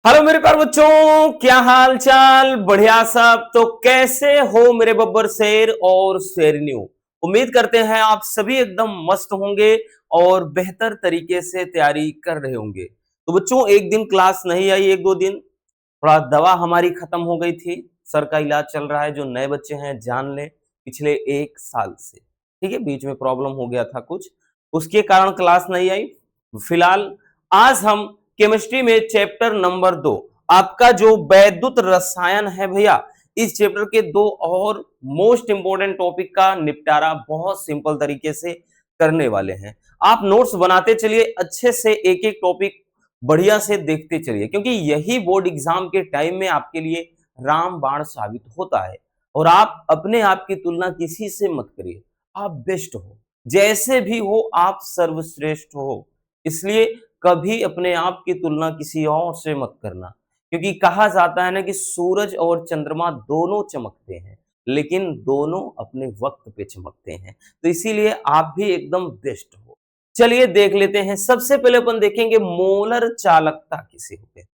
Hello मेरे प्यारे बच्चों, क्या हाल चाल? बढ़िया सब। तो कैसे हो मेरे बब्बर शेर और शेरनियों? उम्मीद करते हैं आप सभी एकदम मस्त होंगे और बेहतर तरीके से तैयारी कर रहे होंगे। तो बच्चों, एक दिन क्लास नहीं आई, एक दो दिन थोड़ा दवा हमारी खत्म हो गई थी। सर का इलाज चल रहा है, जो नए बच्चे हैं जान लें, पिछले एक साल से। ठीक है, बीच में प्रॉब्लम हो गया था कुछ, उसके कारण क्लास नहीं आई। फिलहाल आज हम केमिस्ट्री में चैप्टर नंबर 2, आपका जो वैद्युत रसायन है भैया, इस चैप्टर के दो और मोस्ट इंपोर्टेंट टॉपिक का निपटारा बहुत सिंपल तरीके से करने वाले हैं। आप नोट्स बनाते चलिए, अच्छे से एक एक टॉपिक बढ़िया से देखते चलिए, क्योंकि यही बोर्ड एग्जाम के टाइम में आपके लिए रामबाण साबित होता है। और आप अपने आप की तुलना किसी से मत करिए, आप बेस्ट हो, जैसे भी हो आप सर्वश्रेष्ठ हो। इसलिए कभी अपने आप की तुलना किसी और से मत करना, क्योंकि कहा जाता है ना कि सूरज और चंद्रमा दोनों चमकते हैं, लेकिन दोनों अपने वक्त पे चमकते हैं। तो इसीलिए आप भी एकदम बेस्ट हो। चलिए देख लेते हैं। सबसे पहले अपन देखेंगे मोलर चालकता किसे होते हैं।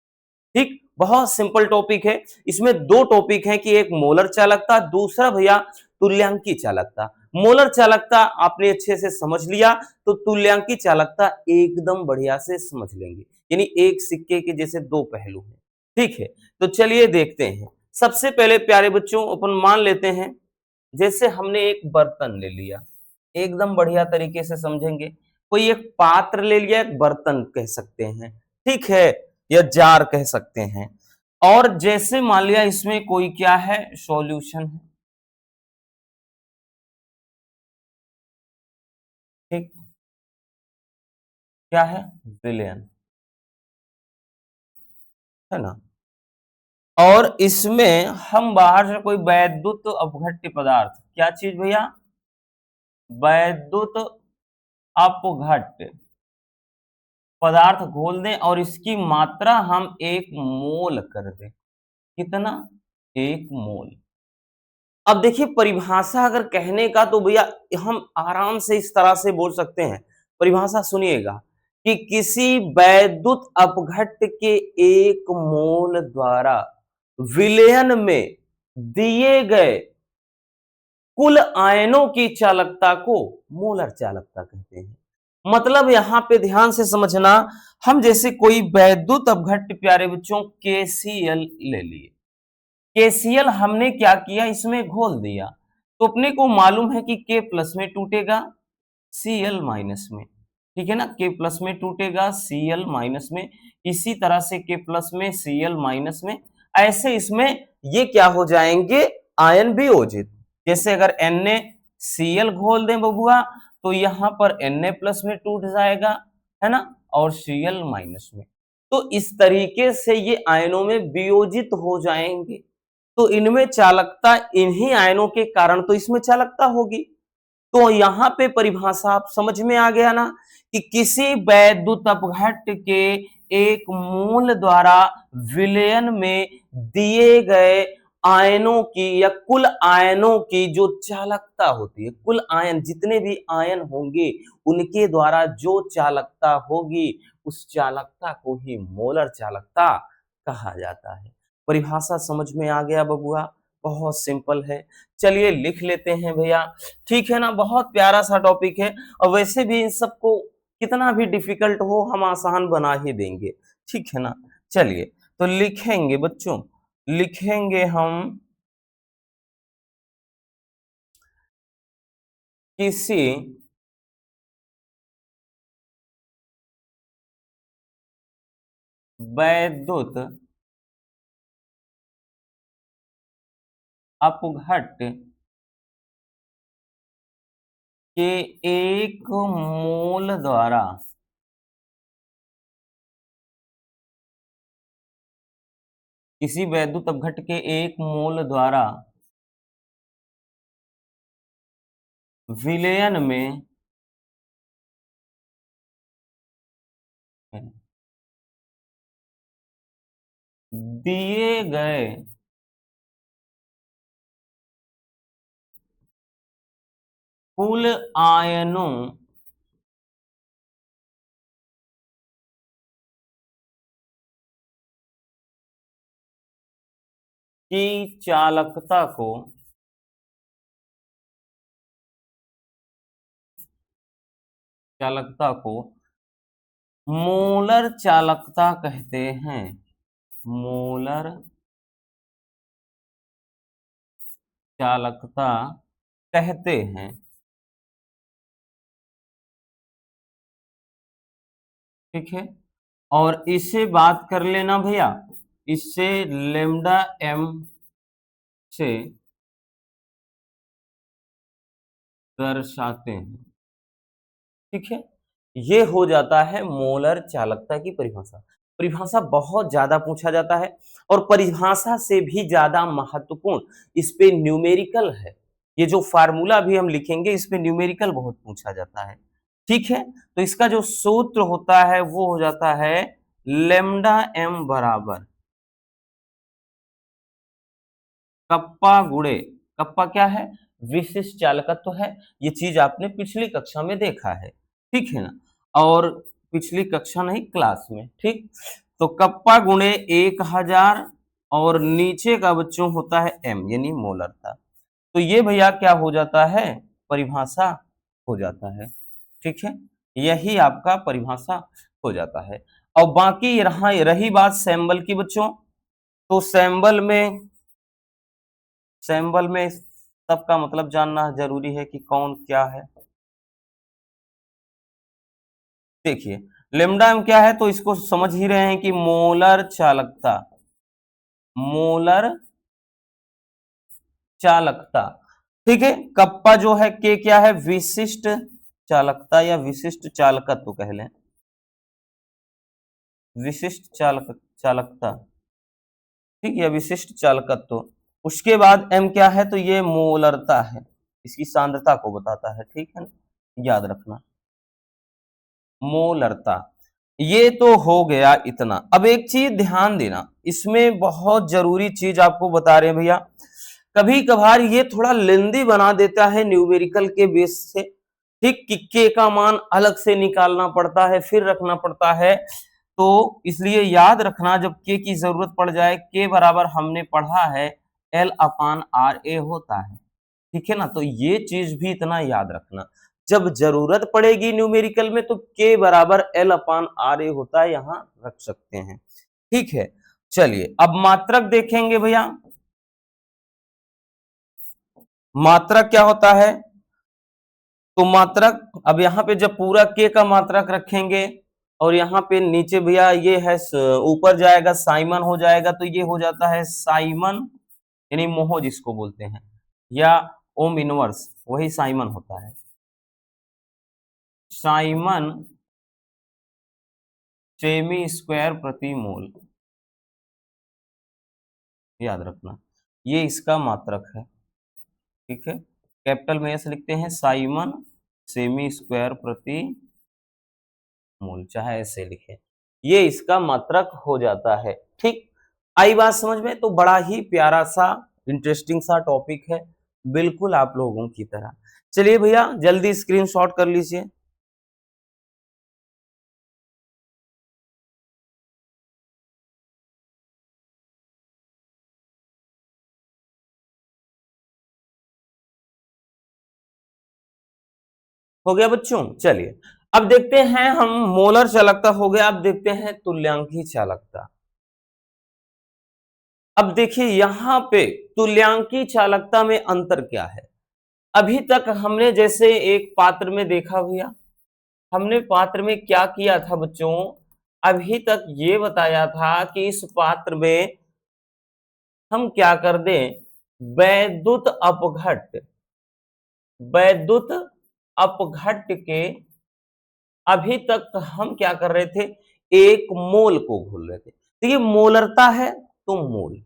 ठीक, बहुत सिंपल टॉपिक है। इसमें दो टॉपिक हैं कि एक मोलर चालकता, दूसरा भैया तुल्यांकी चालकता। मोलर चालकता आपने अच्छे से समझ लिया, तो तुल्यांकी चालकता एकदम बढ़िया से समझ लेंगे। यानी एक सिक्के के जैसे दो पहलू हैं। ठीक है, तो चलिए देखते हैं। सबसे पहले प्यारे बच्चों, अपन मान लेते हैं जैसे हमने एक बर्तन ले लिया, एकदम बढ़िया तरीके से समझेंगे। कोई एक पात्र ले लिया, एक बर्तन कह सकते हैं, ठीक है, या जार कह सकते हैं। और जैसे मान लिया इसमें कोई क्या है, सॉल्यूशन है। ठीक, क्या है, विलेन, है ना। और इसमें हम बाहर से कोई वैद्युत अपघट्य पदार्थ, क्या चीज भैया, वैद्युत अपघट्य पदार्थ घोल दें और इसकी मात्रा हम 1 मोल कर दें। कितना, 1 मोल। अब देखिए परिभाषा अगर कहने का तो भैया हम आराम से इस तरह से बोल सकते हैं। परिभाषा सुनिएगा कि किसी वैद्युत अपघट्य के 1 मोल द्वारा विलयन में दिए गए कुल आयनों की चालकता को मोलर चालकता कहते हैं। मतलब यहां पे ध्यान से समझना, हम जैसे कोई वैद्युत अपघट्य प्यारे बच्चों KCl ले लिए। केसीएल हमने क्या किया, इसमें घोल दिया, तो अपने को मालूम है कि के प्लस में टूटेगा, सीएल माइनस में। ठीक है ना, के प्लस में टूटेगा, सीएल माइनस में। इसी तरह से के प्लस में, सीएल माइनस में। ऐसे इसमें ये क्या हो जाएंगे, आयन वियोजित। जैसे अगर NaCl घोल दें बबुआ, तो यहां पर Na प्लस में टूट जाएगा, है ना, और Cl माइनस में। तो इस तरीके से ये आयनों में वियोजित हो जाएंगे। तो इनमें चालकता, इन्हीं आयनों के कारण तो इसमें चालकता होगी। तो यहां पे परिभाषा आप समझ में आ गया ना, कि किसी वैद्युत अपघट्य के 1 मोल द्वारा विलयन में दिए गए आयनों की या कुल आयनों की जो चालकता होती है, कुल आयन जितने भी आयन होंगे उनके द्वारा जो चालकता होगी, उस चालकता को ही मोलर चालकता कहा जाता है। परिभाषा समझ में आ गया बबुआ? बहुत सिंपल है। चलिए लिख लेते हैं भैया। ठीक है ना, बहुत प्यारा सा टॉपिक है। और वैसे भी इन सबको कितना भी डिफिकल्ट हो हम आसान बना ही देंगे। ठीक है ना। चलिए, तो लिखेंगे बच्चों, लिखेंगे हम किसी वैद्युत अपघट्य के 1 मोल द्वारा किसी वैद्युत अपघट्य के 1 मोल द्वारा विलयन में दिए गए कुल आयनों की चालकता को मोलर चालकता कहते हैं। मोलर चालकता कहते हैं। ठीक है, और इससे बात कर लेना भैया, इससे लेमडा एम से दर्शाते हैं। ठीक है, ये हो जाता है मोलर चालकता की परिभाषा। परिभाषा बहुत ज्यादा पूछा जाता है, और परिभाषा से भी ज्यादा महत्वपूर्ण इस पे न्यूमेरिकल है। ये जो फार्मूला भी हम लिखेंगे, इस पे न्यूमेरिकल बहुत पूछा जाता है। ठीक है, तो इसका जो सूत्र होता है वो हो जाता है लेमडा एम बराबर कप्पा गुणे, कप्पा क्या है, विशिष्ट चालकत्व है। ये चीज आपने पिछली कक्षा में देखा है, ठीक है ना, और पिछली कक्षा नहीं, क्लास में। ठीक, तो कप्पा गुणे 1000 और नीचे का बच्चों होता है एम यानी मोलरता। तो ये भैया क्या हो जाता है, परिभाषा हो जाता है। ठीक है, यही आपका परिभाषा हो जाता है। और बाकी रहा रही बात सैंबल की बच्चों, तो सैंबल में सबका मतलब जानना जरूरी है कि कौन क्या है। देखिए, लेमडा में क्या है, तो इसको समझ ही रहे हैं कि मोलर चालकता, मोलर चालकता। ठीक है, कप्पा जो है के क्या है, विशिष्ट चालकता या विशिष्ट चालकत्व कह लें, विशिष्ट चालकता। ठीक है, विशिष्ट चालकत्व। उसके बाद एम क्या है, तो ये मोलरता है, इसकी सांद्रता को बताता है। ठीक है ना, याद रखना, मोलरता। ये तो हो गया इतना। अब एक चीज ध्यान देना, इसमें बहुत जरूरी चीज आपको बता रहे हैं भैया, कभी कभार ये थोड़ा लेंदी बना देता है न्यूमेरिकल के बेस से। ठीक, कि के का मान अलग से निकालना पड़ता है, फिर रखना पड़ता है। तो इसलिए याद रखना, जब के की जरूरत पड़ जाए, के बराबर हमने पढ़ा है एल अपान आर ए होता है। ठीक है ना, तो ये चीज भी इतना याद रखना, जब जरूरत पड़ेगी न्यूमेरिकल में तो के बराबर एल अपान आर ए होता है, यहां रख सकते हैं। ठीक है, चलिए अब मात्रक देखेंगे भैया। मात्रक क्या होता है, तो मात्रक, अब यहाँ पे जब पूरा के का मात्रक रखेंगे और यहाँ पे नीचे भैया ये है ऊपर जाएगा साइमन हो जाएगा, तो ये हो जाता है साइमन यानी मोहो जिसको बोलते हैं, या ओम इनवर्स, वही साइमन होता है। साइमन सेमी स्क्वायर प्रति मोल, याद रखना, ये इसका मात्रक है। ठीक है, कैपिटल में ऐसे लिखते हैं साइमन सेमी स्क्वायर प्रति मोल, चाहे ऐसे लिखे, ये इसका मात्रक हो जाता है। ठीक, आई बात समझ में, तो बड़ा ही प्यारा सा इंटरेस्टिंग सा टॉपिक है, बिल्कुल आप लोगों की तरह। चलिए भैया जल्दी स्क्रीनशॉट कर लीजिए। हो गया बच्चों, चलिए अब देखते हैं हम, मोलर चालकता हो गया, अब देखते हैं तुल्यांकी चालकता। अब देखिए यहां पे तुल्यांकी चालकता में अंतर क्या है। अभी तक हमने जैसे एक पात्र में देखा भैया, हमने पात्र में क्या किया था बच्चों, अभी तक ये बताया था कि इस पात्र में हम क्या कर दें, वैद्युत अपघट्ट, वैद्युत अपघट्ट के, अभी तक हम क्या कर रहे थे, एक मोल को घोल रहे थे। तो ये मोलरता है, तो मोल,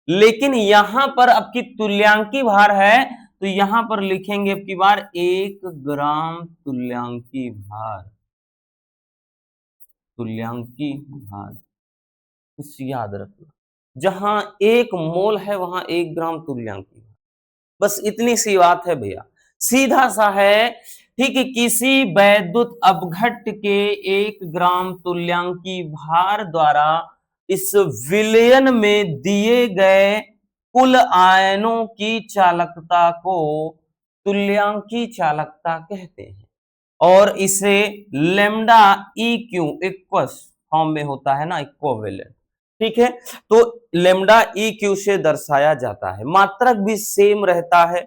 लेकिन यहां पर अब की तुल्यांकी भार है, तो यहां पर लिखेंगे अब की बार 1 ग्राम तुल्यांकी भार, तुल्यांकी भार, कुछ याद रखना, जहां 1 मोल है वहां 1 ग्राम तुल्यांकी भार, बस इतनी सी बात है भैया, सीधा सा है। ठीक है, किसी वैद्युत अपघट्ट के 1 ग्राम तुल्यांकी भार द्वारा इस विलयन में दिए गए कुल आयनों की चालकता को तुल्यांकी चालकता कहते हैं और इसे lambda E Q equals form में होता है ना, इक्विवेलेंट। ठीक है, तो लेमडा ई क्यू से दर्शाया जाता है। मात्रक भी सेम रहता है,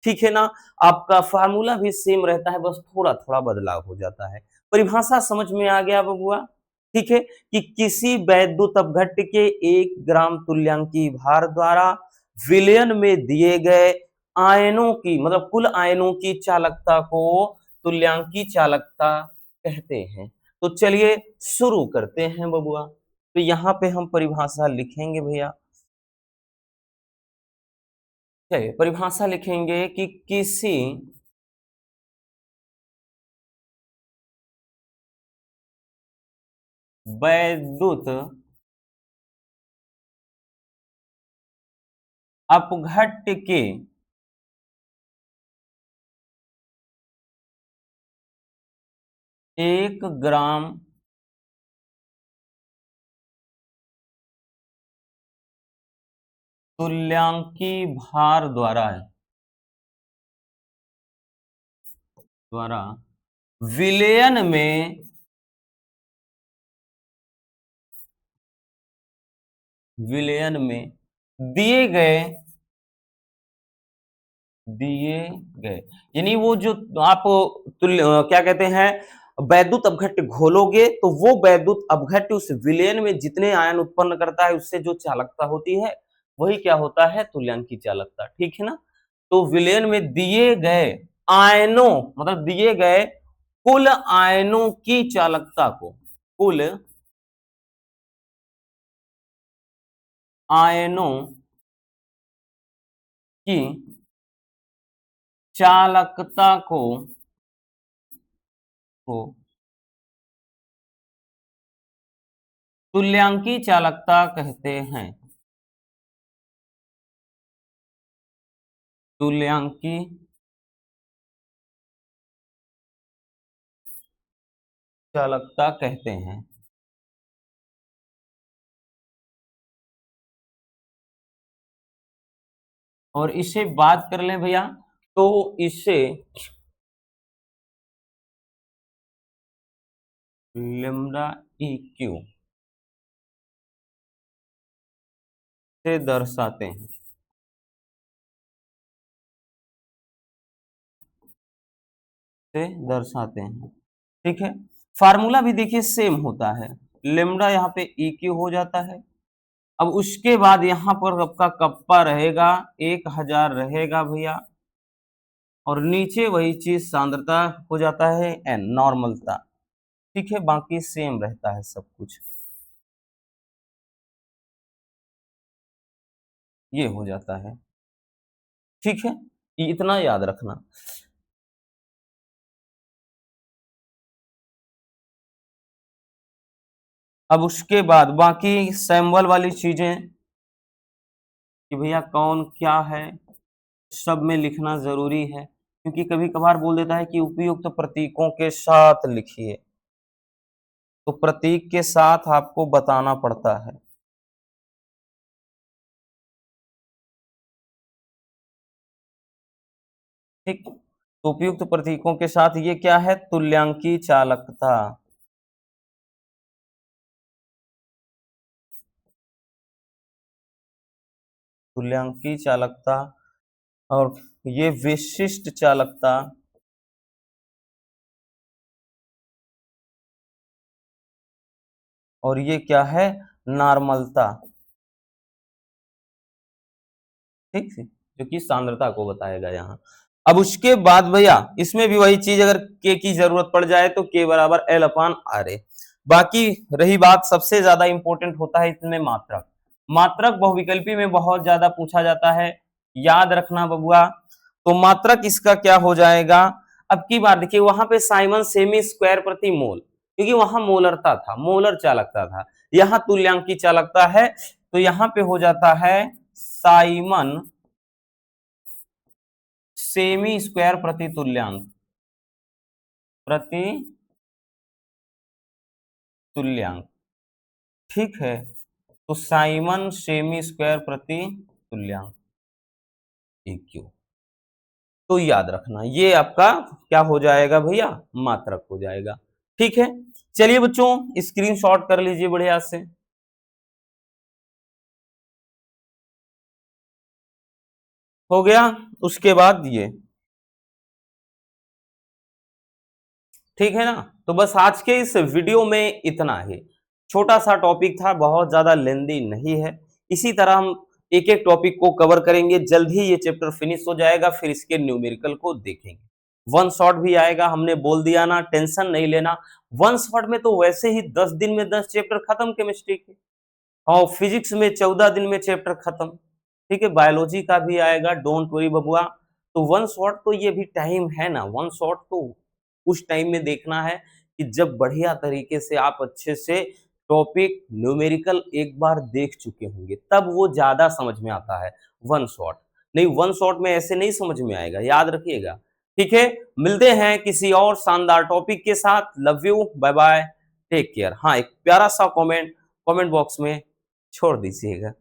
ठीक है ना, आपका फार्मूला भी सेम रहता है, बस थोड़ा थोड़ा बदलाव हो जाता है। परिभाषा समझ में आ गया बबुआ? ठीक है, कि किसी वैद्युत अपघट्य के 1 ग्राम तुल्यांकी भार द्वारा विलयन में दिए गए आयनों की, मतलब कुल आयनों की चालकता को तुल्यांकी चालकता कहते हैं। तो चलिए शुरू करते हैं बबुआ। तो यहां पे हम परिभाषा लिखेंगे भैया। चलिए परिभाषा लिखेंगे कि किसी वैद्युत अपघट्य के 1 ग्राम तुल्यांकी भार द्वारा विलयन में दिए गए दिए गए यानी वो जो आप क्या कहते हैं, वैद्युत अपघट्य घोलोगे तो वो वैद्युत अपघट्य उस विलयन में जितने आयन उत्पन्न करता है उससे जो चालकता होती है वही क्या होता है, तुल्यांकी चालकता। ठीक है ना, तो विलयन में दिए गए आयनों, मतलब दिए गए कुल आयनों की चालकता को, कुल आयनों की चालकता को तुल्यांकी चालकता कहते हैं। तुल्यांकी चालकता कहते हैं। और इसे बात कर लें भैया, तो इसे लेमडा ई क्यू से दर्शाते हैं। से दर्शाते हैं, ठीक है। फार्मूला भी देखिए सेम होता है, लेमडा यहाँ पे ई क्यू हो जाता है। अब उसके बाद यहाँ पर आपका कप्पा रहेगा 1000 रहेगा भैया, और नीचे वही चीज सांद्रता हो जाता है एन, नॉर्मलता। ठीक है, बाकी सेम रहता है सब कुछ, ये हो जाता है। ठीक है, इतना याद रखना। अब उसके बाद बाकी सैम्बल वाली चीजें कि भैया कौन क्या है सब में लिखना जरूरी है, क्योंकि कभी कभार बोल देता है कि उपयुक्त प्रतीकों के साथ लिखिए, तो प्रतीक के साथ आपको बताना पड़ता है। ठीक, तो उपयुक्त प्रतीकों के साथ ये क्या है, तुल्यांकी चालकता। तुल्यांकी चालकता, और ये विशिष्ट चालकता, और ये क्या है, नॉर्मलता। ठीक है, जो कि सांद्रता को बताएगा यहाँ। अब उसके बाद भैया इसमें भी वही चीज, अगर के की जरूरत पड़ जाए तो के बराबर एल अपान आर ए। बाकी रही बात, सबसे ज्यादा इंपॉर्टेंट होता है इसमें मात्रक। मात्रक बहुविकल्पी में बहुत ज्यादा पूछा जाता है, याद रखना बबुआ। तो मात्रक इसका क्या हो जाएगा, अब की बार देखिए वहां पे साइमन सेमी स्क्वायर प्रति मोल, क्योंकि वहां मोलरता था, मोलर चालकता था, यहाँ तुल्यांकी चालकता है, तो यहाँ पे हो जाता है साइमन सेमी स्क्वायर प्रति तुल्यांक, प्रति तुल्यांक। ठीक है, तो साइमन सेमी स्क्वायर प्रति तुल्यांक EQ। तो याद रखना ये आपका क्या हो जाएगा भैया, मात्रक हो जाएगा। ठीक है, चलिए बच्चों स्क्रीनशॉट कर लीजिए बढ़िया से। हो गया, उसके बाद ये, ठीक है ना। तो बस आज के इस वीडियो में इतना ही, छोटा सा टॉपिक था, बहुत ज्यादा लेंदी नहीं है। इसी तरह हम एक एक टॉपिक को कवर करेंगे, जल्द ही ये चैप्टर फिनिश हो जाएगा, फिर इसके न्यूमेरिकल को देखेंगे। वन शॉट भी आएगा, हमने बोल दिया ना, टेंशन नहीं लेना। वन शॉट में तो वैसे ही 10 दिन में 10 चैप्टर खत्म केमिस्ट्री के, और फिजिक्स में 14 दिन में चैप्टर खत्म। ठीक है, बायोलॉजी का भी आएगा, डोंट वरी बबुआ। तो वन शॉट तो ये भी टाइम है ना, वन शॉट तो उस टाइम में देखना है कि जब बढ़िया तरीके से आप अच्छे से टॉपिक न्यूमेरिकल एक बार देख चुके होंगे, तब वो ज्यादा समझ में आता है। वन शॉट नहीं, वन शॉट में ऐसे नहीं समझ में आएगा, याद रखिएगा। ठीक है, मिलते हैं किसी और शानदार टॉपिक के साथ। Love you, bye bye, take care. हाँ, एक प्यारा सा कमेंट कमेंट बॉक्स में छोड़ दीजिएगा।